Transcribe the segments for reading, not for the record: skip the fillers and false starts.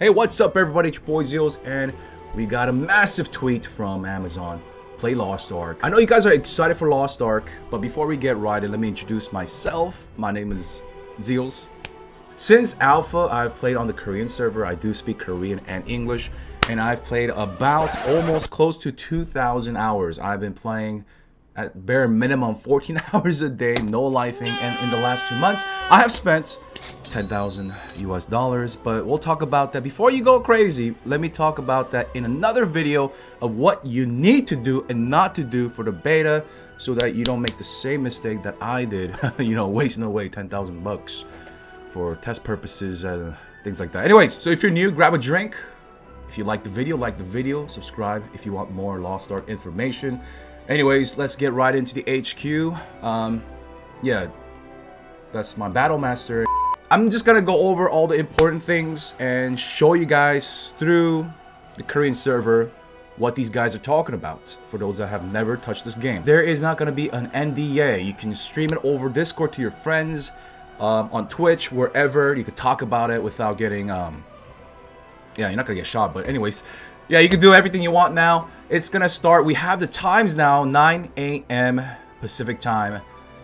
Hey, what's up everybody, it's your boy ZEALS, and we got a massive tweet from Amazon. Play Lost Ark. I know you guys are excited for Lost Ark, but before we get right in, let me introduce myself. My name is ZEALS. Since Alpha, I've played on the Korean server. I do speak Korean and English, and I've played about almost close to 2,000 hours. I've been playing at bare minimum 14 hours a day, no lifing, and in the last 2 months, I have spent 10,000 US dollars, but we'll talk about that. Before you go crazy, let me talk about that in another video of what you need to do and not to do for the beta so that you don't make the same mistake that I did, you know, wasting away 10,000 bucks for test purposes and things like that. Anyways, so if you're new, grab a drink. If you like the video, subscribe if you want more Lost Ark information. Anyways, let's get right into the HQ. Yeah, that's my battle master. I'm just gonna go over all the important things and show you guys through the Korean server what these guys are talking about for those that have never touched this game. There is not gonna be an NDA. You can stream it over Discord to your friends, on Twitch, wherever. You could talk about it without getting yeah, you're not gonna get shot, but anyways, yeah, you can do everything you want now. It's gonna start. We have the times now, 9 a.m. Pacific time,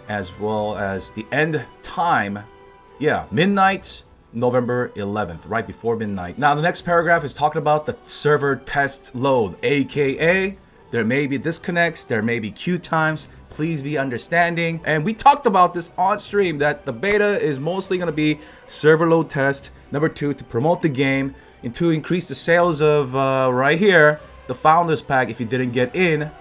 as well as the end time. Yeah, midnight, November 11th, right before midnight. Now, the next paragraph is talking about the server test load, aka there may be disconnects, there may be queue times. Please be understanding. And we talked about this on stream that the beta is mostly going to be server load test. Number 2, to promote the game, and to increase the sales of right here, the Founders Pack if you didn't get in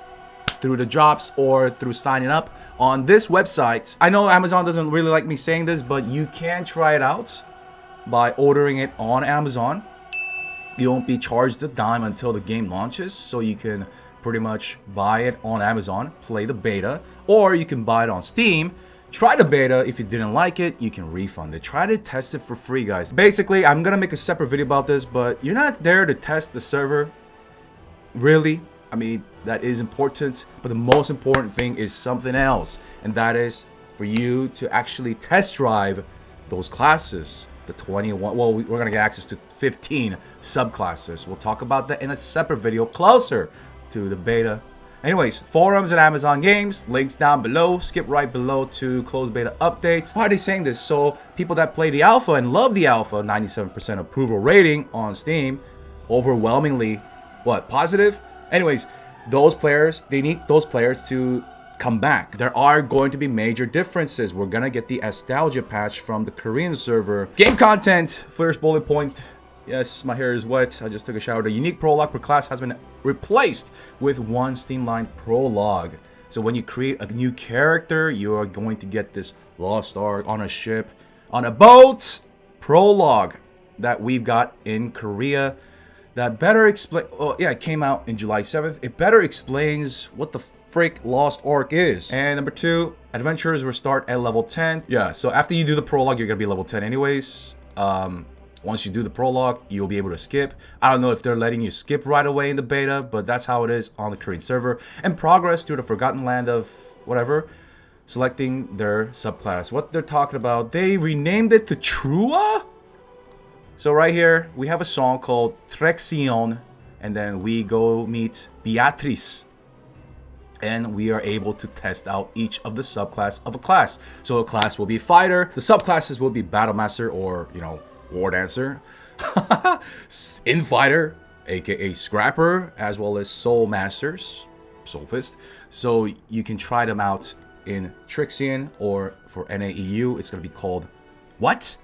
through the drops or through signing up on this website. I know Amazon doesn't really like me saying this, but you can try it out by ordering it on Amazon. You won't be charged a dime until the game launches, so you can pretty much buy it on Amazon, play the beta, or you can buy it on Steam. Try the beta. If you didn't like it, you can refund it. Try to test it for free, guys. Basically, I'm gonna make a separate video about this, but you're not there to test the server, really. I mean, that is important, but the most important thing is something else, and that is for you to actually test drive those classes. The 21, well, we're gonna get access to 15 subclasses. We'll talk about that in a separate video closer to the beta. Anyways, forums and Amazon games, links down below. Skip right below to closed beta updates. Why are they saying this? So people that play the alpha and love the alpha, 97% approval rating on Steam, overwhelmingly, what, positive? Anyways, those players, they need those players to come back. There are going to be major differences. We're gonna get the nostalgia patch from the Korean server. Game content, first bullet point. Yes, my hair is wet. I just took a shower. The unique prologue per class has been replaced with one streamlined prologue. So when you create a new character, you are going to get this Lost Ark on a ship, on a boat prologue that we've got in Korea. That better explain. Oh yeah, it came out in July 7th. It better explains what the frick Lost Ark is. And number 2, adventurers will start at level 10. Yeah, so after you do the prologue, you're gonna be level 10 anyways. Once you do the prologue, you'll be able to skip. I don't know if they're letting you skip right away in the beta, but that's how it is on the Korean server. And progress through the Forgotten Land of whatever, selecting their subclass. What they're talking about, they renamed it to Trua? So right here, we have a song called Trexion, and then we go meet Beatrice. And we are able to test out each of the subclass of a class. So a class will be fighter, the subclasses will be battle master or, you know, war dancer, infighter, aka scrapper, as well as soul masters, soulfist. So you can try them out in Trixion, or for NAEU, it's gonna be called what?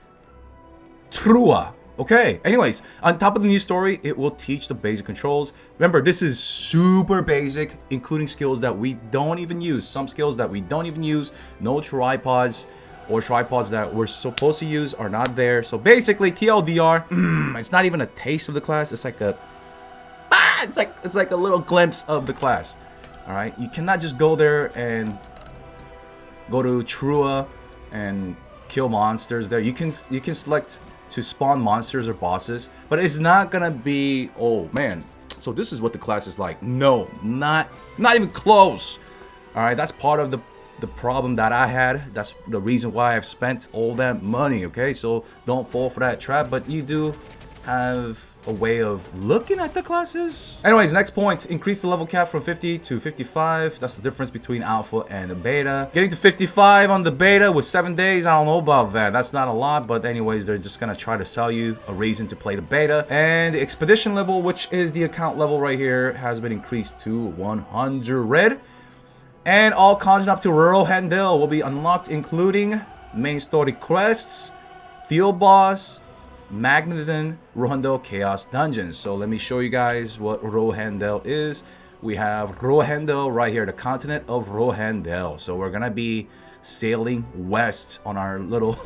Trua. Okay, anyways, on top of the new story, it will teach the basic controls. Remember, this is super basic, including skills that we don't even use. Some skills that we don't even use, no tripods, or tripods that we're supposed to use are not there. So basically, TLDR, it's not even a taste of the class. It's like a, it's like a little glimpse of the class. All right, you cannot just go there and go to Trua and kill monsters there. You can select to spawn monsters or bosses, but it's not gonna be, oh man, so this is what the class is like. No, not even close. All right, that's part of the problem that I had. That's the reason why I've spent all that money. Okay, so don't fall for that trap, but you do have a way of looking at the classes. Anyways, next point, increase the level cap from 50 to 55. That's the difference between alpha and the beta. Getting to 55 on the beta with 7 days, I don't know about that. That's not a lot, but anyways, they're just gonna try to sell you a reason to play the beta. And the expedition level, which is the account level right here, has been increased to 100. And all content up to Rohendel will be unlocked, including main story quests, field boss, Magneton, Rohendel Chaos Dungeons. So let me show you guys what Rohendel is. We have Rohendel right here, the continent of Rohendel. So we're gonna be sailing west on our little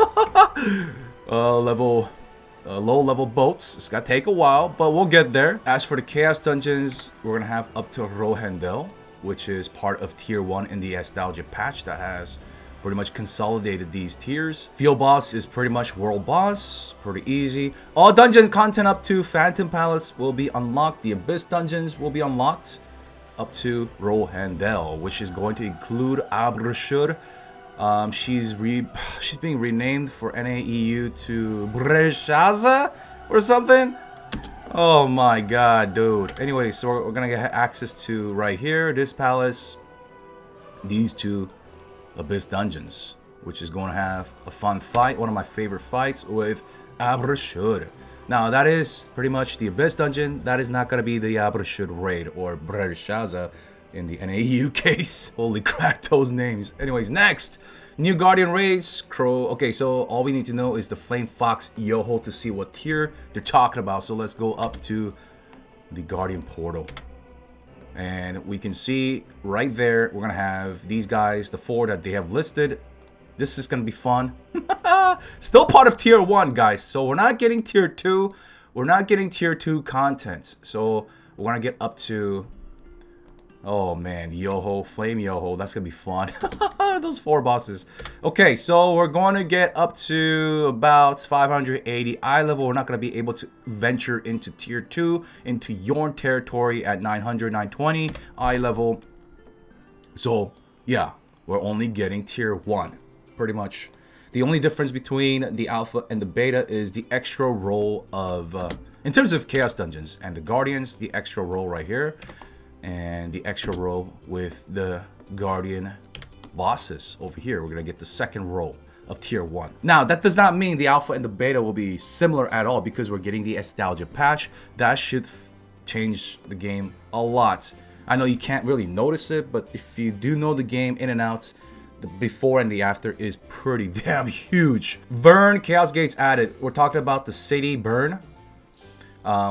low-level boats. It's gonna take a while, but we'll get there. As for the Chaos Dungeons, we're gonna have up to Rohendel, which is part of Tier 1 in the Nostalgia patch that has pretty much consolidated these tiers. Field boss is pretty much world boss, pretty easy. All dungeons content up to Phantom Palace will be unlocked. The Abyss dungeons will be unlocked up to Rohendel, which is going to include Abrashur. She's being renamed for NAEU to Breshaza or something. Oh my god, dude. Anyway, so we're gonna get access to right here, this palace, these two Abyss dungeons, which is going to have a fun fight, one of my favorite fights with Abrashur. Now that is pretty much the Abyss dungeon. That is not going to be the Abrashur raid or Breshaza in the NAU case. Holy crap, those names. Anyways, next, new Guardian raids, Crow. Okay, so all we need to know is the Flame Fox Yoho to see what tier they're talking about. So let's go up to the Guardian portal. And we can see right there, we're going to have these guys, the 4 that they have listed. This is going to be fun. Still part of Tier 1, guys. So we're not getting Tier 2. We're not getting Tier 2 content. So we're going to get up to... Oh, man. Yoho. Flame Yoho. That's going to be fun. Those 4 bosses. Okay, so we're going to get up to about 580 eye level. We're not going to be able to venture into Tier 2, into Yorn territory at 900, 920 eye level. So, yeah, we're only getting Tier 1. Pretty much. The only difference between the alpha and the beta is the extra roll of... in terms of Chaos Dungeons and the Guardians, the extra roll right here. And the extra row with the Guardian bosses over here. We're gonna get the second row of Tier 1. Now, that does not mean the alpha and the beta will be similar at all, because we're getting the Nostalgia patch. That should change the game a lot. I know you can't really notice it, but if you do know the game in and out, the before and the after is pretty damn huge. Vern Chaos Gates added. We're talking about the city Burn,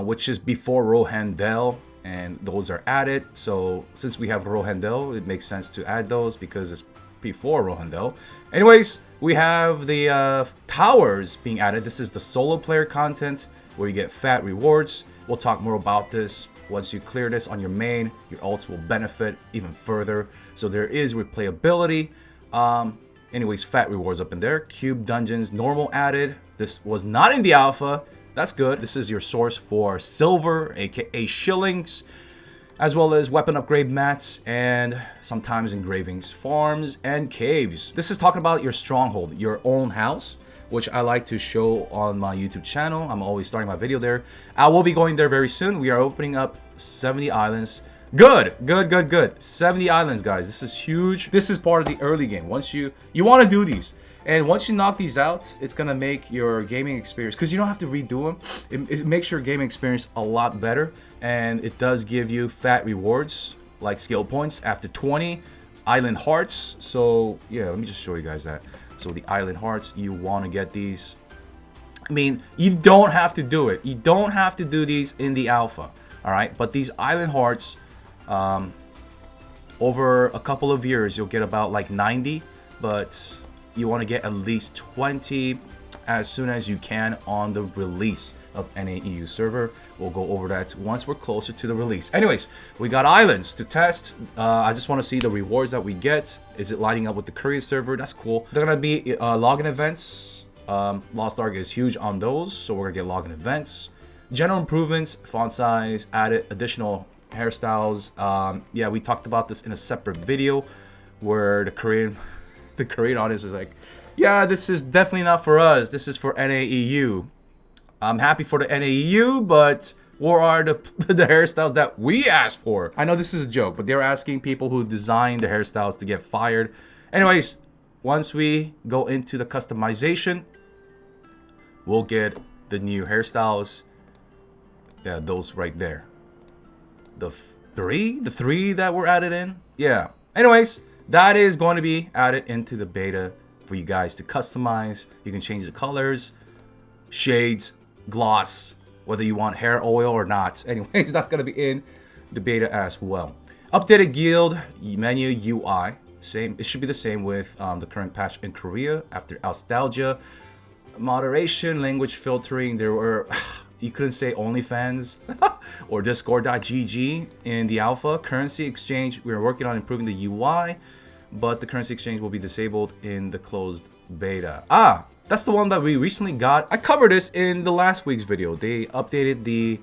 which is before Rohendel. And those are added. So since we have Rohendel, it makes sense to add those because it's before Rohendel. Anyways, we have the towers being added. This is the solo player content where you get fat rewards. We'll talk more about this. Once you clear this on your main, your ults will benefit even further. So there is replayability. Anyways, fat rewards up in there. Cube dungeons, normal added. This was not in the alpha. That's good. This is your source for silver, aka shillings, as well as weapon upgrade mats and sometimes engravings, farms, and caves. This is talking about your stronghold, your own house, which I like to show on my YouTube channel. I'm always starting my video there. I will be going there very soon. We are opening up 70 islands. Good. 70 islands, guys. This is huge. This is part of the early game. Once you want to do these. And once you knock these out, it's going to make your gaming experience, because you don't have to redo them. It makes your gaming experience a lot better. And it does give you fat rewards, like skill points, after 20 island hearts. So, yeah, let me just show you guys that. So, the island hearts, you want to get these. I mean, you don't have to do it. You don't have to do these in the alpha. All right? But these island hearts, over a couple of years, you'll get about like 90. But... you want to get at least 20 as soon as you can on the release of NAEU server. We'll go over that once we're closer to the release. Anyways, we got islands to test. I just want to see the rewards that we get. Is it lining up with the Korean server? That's cool. They're going to be login events. Lost Ark is huge on those, so we're going to get login events. General improvements, font size, added additional hairstyles. Yeah, we talked about this in a separate video where the Korean audience is like, yeah, this is definitely not for us. This is for NAEU. I'm happy for the NAEU, but where are the hairstyles that we asked for? I know this is a joke, but they're asking people who designed the hairstyles to get fired. Anyways, once we go into the customization, we'll get the new hairstyles. Yeah, those right there. The three that were added in. Yeah. Anyways, that is going to be added into the beta for you guys to customize. You can change the colors, shades, gloss, whether you want hair oil or not. Anyways, that's going to be in the beta as well. Updated guild menu UI. Same. It should be the same with the current patch in Korea. After nostalgia, moderation, language filtering. There were... You couldn't say OnlyFans or Discord.gg in the alpha. Currency exchange, we're working on improving the UI, but the currency exchange will be disabled in the closed beta. Ah, that's the one that we recently got. I covered this in the last week's video. They updated the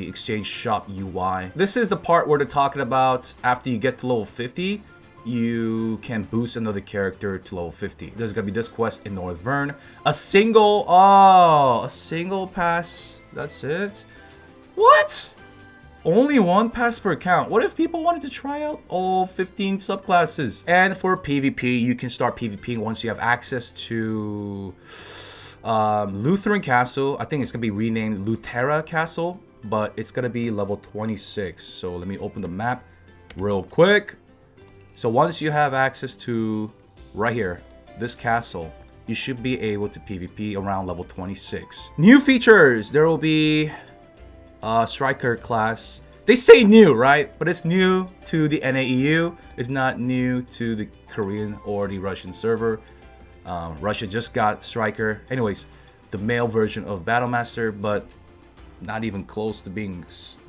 exchange shop UI. This is the part where they're talking about after you get to level 50, you can boost another character to level 50. There's gonna be this quest in North Vern. A single pass. That's it. What? Only one pass per account. What if people wanted to try out all 15 subclasses? And for PvP, you can start PvP once you have access to Lutheran Castle. I think it's gonna be renamed Luthera Castle, but it's gonna be level 26. So let me open the map real quick. So once you have access to, right here, this castle, you should be able to PvP around level 26. New features! There will be a striker class. They say new, right? But it's new to the NAEU. It's not new to the Korean or the Russian server. Russia just got striker. Anyways, the male version of Battlemaster, but not even close to being...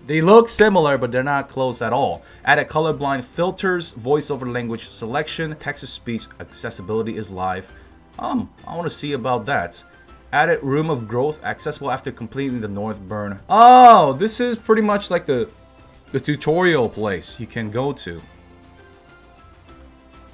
They look similar, but they're not close at all. Added colorblind filters, voice over language selection, text-to-speech accessibility is live. I want to see about that. Added room of growth, accessible after completing the North Burn. Oh, this is pretty much like the tutorial place you can go to.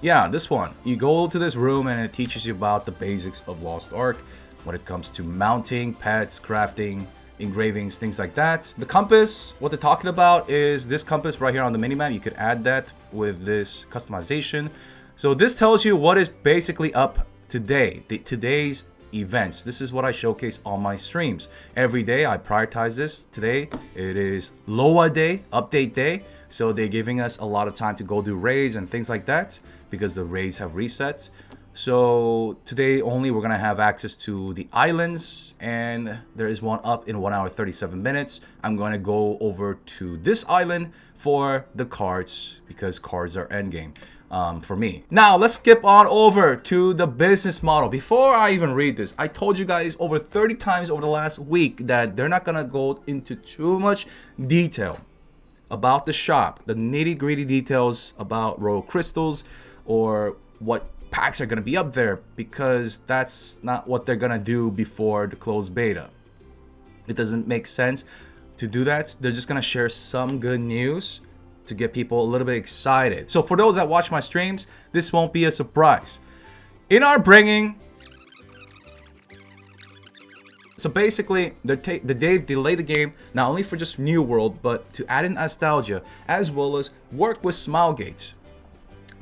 Yeah, this one. You go to this room and it teaches you about the basics of Lost Ark when it comes to mounting, pets, crafting, engravings, things like that. The compass, what they're talking about is this compass right here on the minimap. You could add that with this customization. So this tells you what is basically up today, today's events. This is what I showcase on my streams. Every day I prioritize this. Today it is LOA day, update day. So they're giving us a lot of time to go do raids and things like that because the raids have resets. So today only we're gonna have access to the islands, and there is one up in 1 hour 37 minutes. I'm gonna go over to this island for the cards because cards are endgame for me. Now let's skip on over to the business model. Before I even read this, I told you guys over 30 times over the last week that they're not gonna go into too much detail about the shop, the nitty-gritty details about royal crystals or what packs are going to be up there, because that's not what they're going to do before the closed beta. It doesn't make sense to do that. They're just going to share some good news to get people a little bit excited. So for those that watch my streams, this won't be a surprise. In our bringing... So basically, they've delayed the game not only for just New World, but to add in nostalgia, as well as work with Smilegates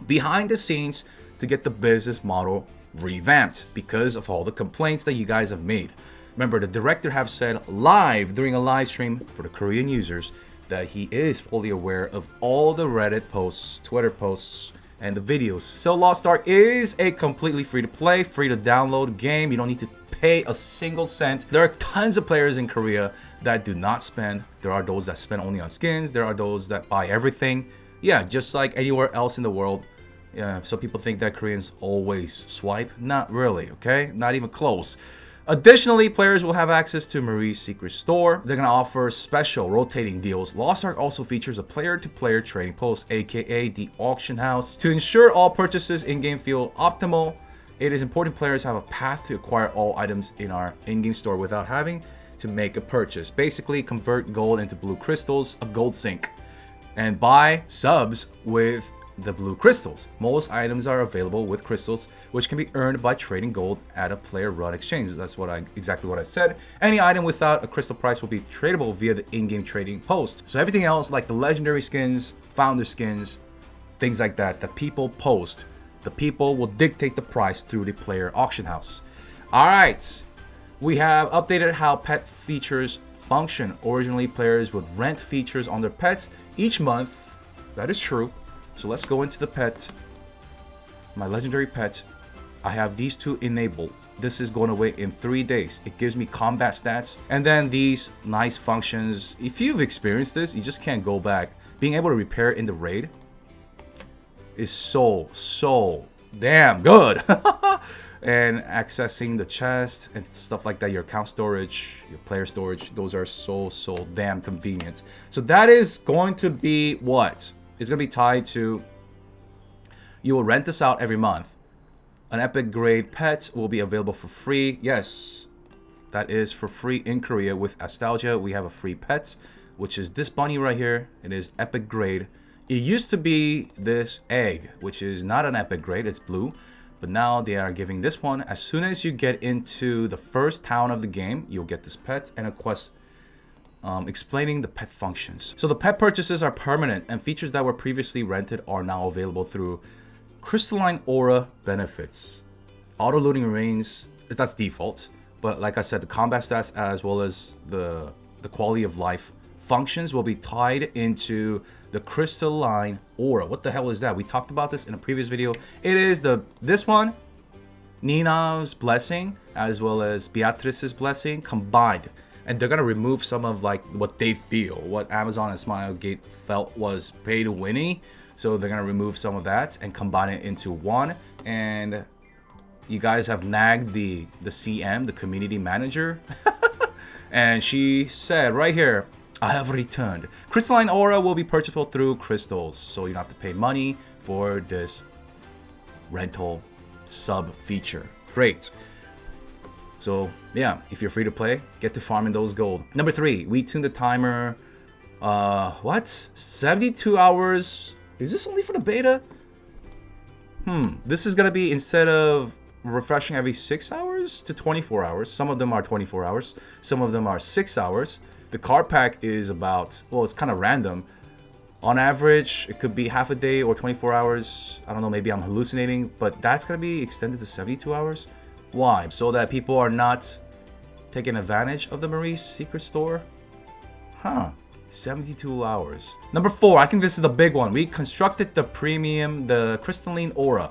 behind the scenes to get the business model revamped because of all the complaints that you guys have made. Remember, the director have said live during a live stream for the Korean users that he is fully aware of all the Reddit posts, Twitter posts, and the videos. So Lost Ark is a completely free to play, free to download game. You don't need to pay a single cent. There are tons of players in Korea that do not spend. There are those that spend only on skins. There are those that buy everything. Yeah, just like anywhere else in the world. Yeah, some people think that Koreans always swipe. Not really, okay? Not even close. Additionally, players will have access to Marie's secret store. They're going to offer special rotating deals. Lost Ark also features a player-to-player trading post, aka the auction house. To ensure all purchases in-game feel optimal, it is important players have a path to acquire all items in our in-game store without having to make a purchase. Basically, convert gold into blue crystals, a gold sink, and buy subs with the blue crystals. Most items are available with crystals, which can be earned by trading gold at a player-run exchange. That's exactly what I said. Any item without a crystal price will be tradable via the in-game trading post. So everything else, like the legendary skins, founder skins, things like that, the people post, the people will dictate the price through the player auction house. All right, we have updated how pet features function. Originally, players would rent features on their pets each month. That is true. So let's go into the pet. My legendary pet. I have these two enabled. This is going away in 3 days. It gives me combat stats. And then these nice functions. If you've experienced this, you just can't go back. Being able to repair in the raid is so damn good. And accessing the chest and stuff like that, your account storage, your player storage, those are so damn convenient. So that is going to be what? It's going to be tied to, you will rent this out every month. An epic grade pet will be available for free. Yes, that is for free in Korea. With Nostalgia, we have a free pet, which is this bunny right here. It is epic grade. It used to be this egg, which is not an epic grade, it's blue. But now they are giving this one. As soon as you get into the first town of the game, you'll get this pet and a quest explaining the pet functions. So the pet purchases are permanent, and features that were previously rented are now available through crystalline aura benefits. Auto looting remains, that's default, but like I said, the combat stats as well as the quality of life functions will be tied into the crystalline aura. What the hell is that? We talked about this in a previous video. It is this one, Nina's blessing as well as Beatrice's blessing combined. And they're gonna remove some of like what they feel, what Amazon and Smilegate felt was pay to winny. So they're gonna remove some of that and combine it into one. And you guys have nagged the CM, the community manager, and she said right here, I have returned. Crystalline aura will be purchasable through crystals, so you don't have to pay money for this rental sub feature. Great. So yeah, if you're free to play, get to farming those gold. Number 3, we tuned the timer. What? 72 hours? Is this only for the beta? This is gonna be, instead of refreshing every 6 hours to 24 hours. Some of them are 24 hours. Some of them are 6 hours. The card pack is about, well, it's kind of random. On average, it could be half a day or 24 hours. I don't know, maybe I'm hallucinating, but that's gonna be extended to 72 hours. Why? So that people are not taking advantage of the Marie's secret store? 72 hours. Number 4, I think this is the big one. We constructed the the crystalline aura.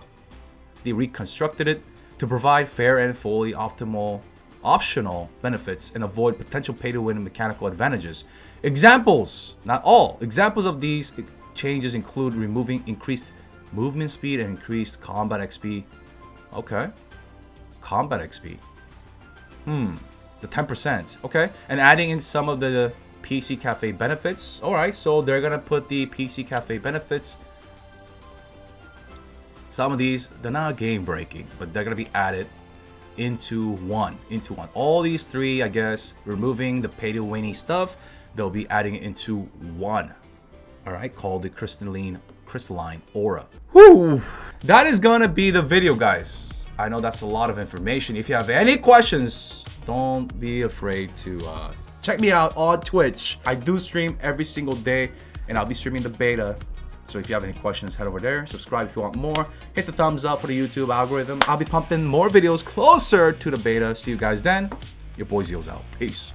They reconstructed it to provide fair and fully optional benefits and avoid potential pay-to-win mechanical advantages. Examples, not all, examples of these changes include removing increased movement speed and increased combat XP. Okay. Combat XP. The 10%. Okay. And adding in some of the PC Cafe benefits. Alright, so they're gonna put the PC Cafe benefits. Some of these, they're not game breaking, but they're gonna be added into one. All these 3, I guess, removing the pay-to-winny stuff, they'll be adding it into one. Alright, called the crystalline aura. Whew! That is gonna be the video, guys. I know that's a lot of information. If you have any questions, don't be afraid to check me out on Twitch. I do stream every single day, and I'll be streaming the beta. So if you have any questions, head over there. Subscribe if you want more. Hit the thumbs up for the YouTube algorithm. I'll be pumping more videos closer to the beta. See you guys then. Your boy ZEALS out. Peace.